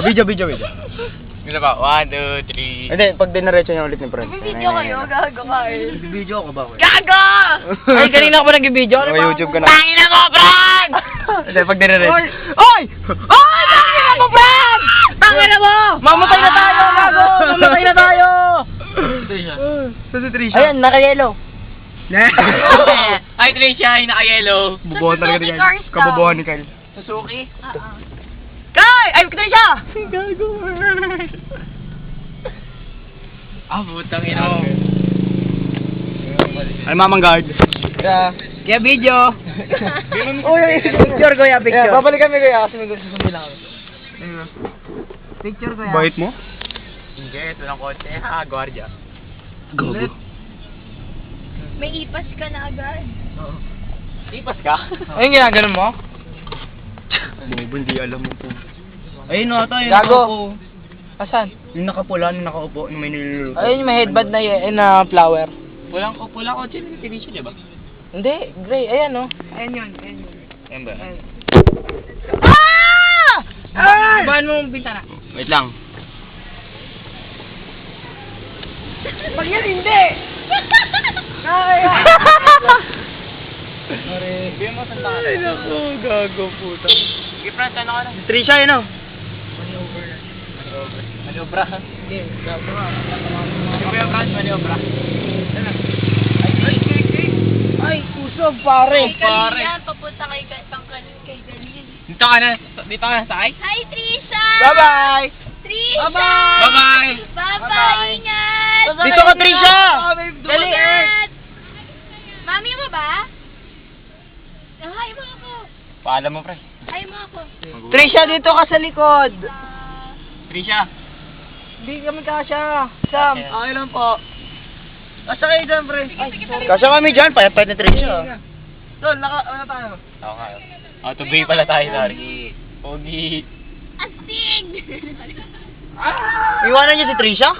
Video. Ano ba? 1, 2, 3. Hindi, pag dinaretso niya ulit ni Fred. Video kayo, gago ka eh. Video ka ba? Gago! Ay, kanina ako nag-video. Ano YouTube ka na? Tangina mo, Fran! Hindi, pag dinaretso. Oy! Oy! Tangina mo, Fran! Tangina mo! Mamatay na tayo, gago! Mamatay na tayo! Sa si Trisha. Ayan, naka-yellow. Ay, Trisha, ay naka-yellow. Bubuhan talaga ni Suzuki Kyle. cars daw. Kabubuhan ni Kyle. Suzuki? Kay! Ay, Trisha! Gago. Ah, putang ina mo. Ay, mamang guard. Kaya video! Uy, picture ko ya, picture. Babalikan mo kuya kasi may gusto sumbi lang ako. Picture ko yan. Bait mo? Hindi, ito ng konti. Ha, gwardiya. Gago. May ipas ka na agad. Ipas ka? Ayun ginaganon mo? Bobo, hindi alam mo po. Ayun o, ito yung Gago. nakaupo. Asan? Yung nakapula, yung nakaupo, yung may niluluto. Ayun yung may headband na flower. Pulang ko, si Trisha, di ba? Hindi, gray. Ayan o. Ayan yun. Yan ba? Ah! Bahan mo yung bintana. Wait lang. Pag yan hindi! Kaya! Bigyan mo saan ka. Ay, naku, gago puta. Sige, Fran, saan ka na? Trisha, yun o. Maniobra. Hindi, gago nga. Ano ba yung Fran? Maniobra. Ay, usog pare! Pare. Papunta kay Galil. Dito ka na. Dito ka na, sakay? Hi, Trisha! Bye-bye! Trisha! Bye-bye! Bye-bye! Ingat! Dito ka, Trisha! Dali! Ingat! Mami mo ba? Oh, hi mo ako. Paalam mo, pre. Hi mo ako. Trisha, dito ka sa likod! Trisha. Hindi kami kasya. Sam, Okay. okay lang po. Kasya kayo dyan, pre. Ay, sorry. Kasya kami dyan, payapayat ni Trisha. Tol, ano tayo? Oo nga. Tubig pala tayo, sorry. Pogi. Astig! Iwanan niyo si Trisha?